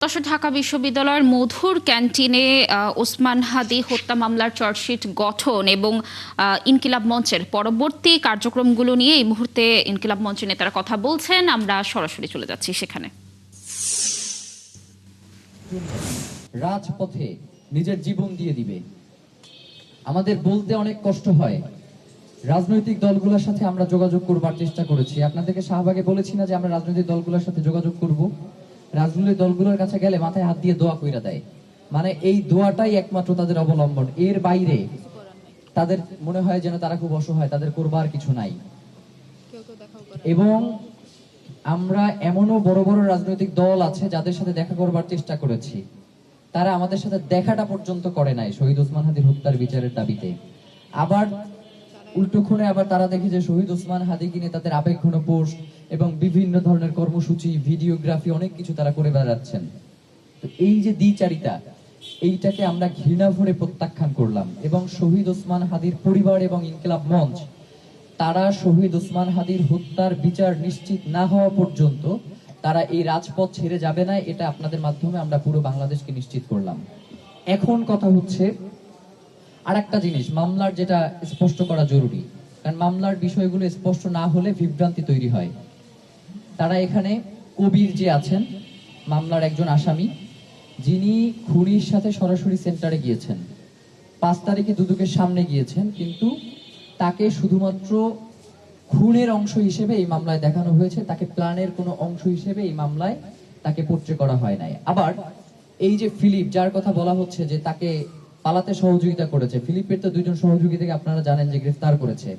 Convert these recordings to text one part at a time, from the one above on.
ঢাকা বিশ্ববিদ্যালয়ের মধুর ক্যান্টিনে ওসমান হাদি হত্যা মামলার চার্জশিট গঠন এবং ইনকিলাব মঞ্চের পরবর্তী কার্যক্রমগুলো নিয়ে এই মুহূর্তে ইনকিলাব মঞ্চের নেতারা কথা বলছেন। আমরা সরাসরি চলে যাচ্ছি সেখানে। রাজপথে নিজের জীবন দিয়ে দিবে। আমাদের বলতে অনেক কষ্ট হয়। রাজনৈতিক দলগুলোর সাথে আমরা যোগাযোগ করবার চেষ্টা করেছি। আপনাদেরকে শাহবাগে বলেছি না যে আমরা রাজনৈতিক দলগুলোর সাথে যোগাযোগ করব। রাজনৈতিক দলগুলোর কাছে গেলে মাথায় হাত দিয়ে দোয়া কইরা দেয়, মানে এই দোয়াটাই একমাত্র তাদের অবলম্বন। এর বাইরে তাদের মনে হয় যেন তারা খুব অসহায়, তাদের করবার কিছু নাই। এবং আমরা এমনও বড় বড় রাজনৈতিক দল আছে যাদের সাথে দেখা করবার চেষ্টা করেছি, তারা আমাদের সাথে দেখাটা পর্যন্ত করে নাই শহীদ ওসমান হাদির হত্যার বিচারের দাবিতে। আবার উল্টোক্ষণে আবার তারা দেখে যে শহীদ ওসমান হাদিকে নিয়ে তাদের আবেগঘন পোস্ট এবং বিভিন্ন ধরনের কর্মসূচি, ভিডিওগ্রাফি, অনেক কিছু তারা করে বেড়াচ্ছেন। তো এই যে দ্বিচারিতা, এইটাকে আমরা ঘৃণা ভরে প্রত্যাখ্যান করলাম। এবং শহীদ ওসমান হাদির পরিবার এবং ইনকিলাব মঞ্চ, তারা শহীদ ওসমান হাদির হত্যার বিচার নিশ্চিত না হওয়া পর্যন্ত তারা এই রাজপথ ছেড়ে যাবে না। এটা আপনাদের মাধ্যমে আমরা পুরো বাংলাদেশকে নিশ্চিত করলাম। এখন কথা হচ্ছে আর একটা জিনিস, মামলার যেটা স্পষ্ট করা জরুরি, কারণ মামলার বিষয়গুলো স্পষ্ট না হলে বিভ্রান্তি তৈরি হয়। তারা এখানে কবির যে আছেন মামলার একজন আসামি, যিনি খুনির সাথে সরাসরি সেন্টারে গিয়েছেন, 5 তারিখে দুদকের সামনে গিয়েছেন, কিন্তু তাকে শুধুমাত্র খুনের অংশ হিসেবে এই মামলায় দেখানো হয়েছে, তাকে প্ল্যানের কোনো অংশ হিসেবে এই মামলায় তাকে পোট্রে করা হয় নাই। আবার এই যে ফিলিপ, যার কথা বলা হচ্ছে যে তাকে পালাতে সহযোগিতা করেছে, ফিলিপের তো 2 জন সহযোগী থেকে আপনারা জানেন যে গ্রেফতার করেছে।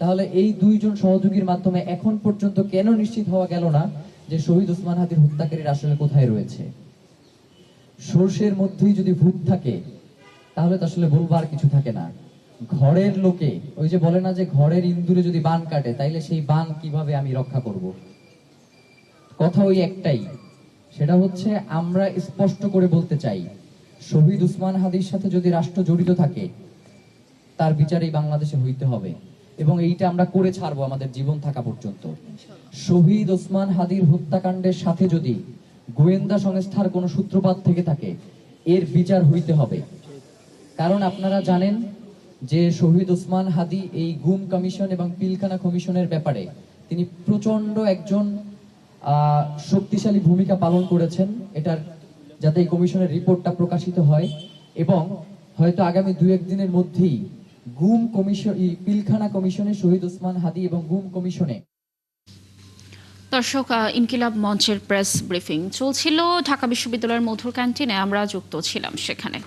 তাহলে এই 2 জন সহযোগীর মাধ্যমে এখন পর্যন্ত কেন নিশ্চিত হওয়া গেল না যে শহীদ ওসমান হাদির হত্যাকারীর আসলে কোথায় রয়েছে? সর্ষের মধ্যেই যদি ভূত থাকে তাহলে তো আসলে বলবার কিছু থাকে না। ঘরের লোকে ওই যে বলে না যে ঘরের ইন্দুরে যদি বান কাটে তাইলে সেই বান কিভাবে আমি রক্ষা করব? কথা ওই একটাই, সেটা হচ্ছে আমরা স্পষ্ট করে বলতে চাই, শহীদ ওসমান হাদির সাথে যদি রাষ্ট্র জড়িত থাকে তার বিচারেই বাংলাদেশে হইতে হবে, এবং এইটা আমরা করে ছাড়বো আমাদের জীবন থাকা পর্যন্ত। শহীদ ওসমান হাদির হত্যাকাণ্ডের সাথে যদি গোয়েন্দা সংস্থার কোনো সূত্রপাত থেকে থাকে, এর বিচার হইতে হবে। কারণ আপনারা জানেন যে শহীদ ওসমান হাদি এই গুম কমিশন এবং পিলখানা কমিশনের ব্যাপারে তিনি প্রচন্ড একজন শক্তিশালী ভূমিকা পালন করেছেন, এটার যাতে এই কমিশনের রিপোর্টটা প্রকাশিত হয়, এবং হয়তো আগামী 2-1 দিনের মধ্যেই গুম কমিশন, পিলখানা কমিশনে শহীদ ওসমান হাদি এবং গুম কমিশনে। দর্শক, ইনকিলাব মঞ্চের প্রেস ব্রিফিং চলছিল ঢাকা বিশ্ববিদ্যালয়ের মধুর ক্যান্টিনে, আমরা যুক্ত ছিলাম সেখানে।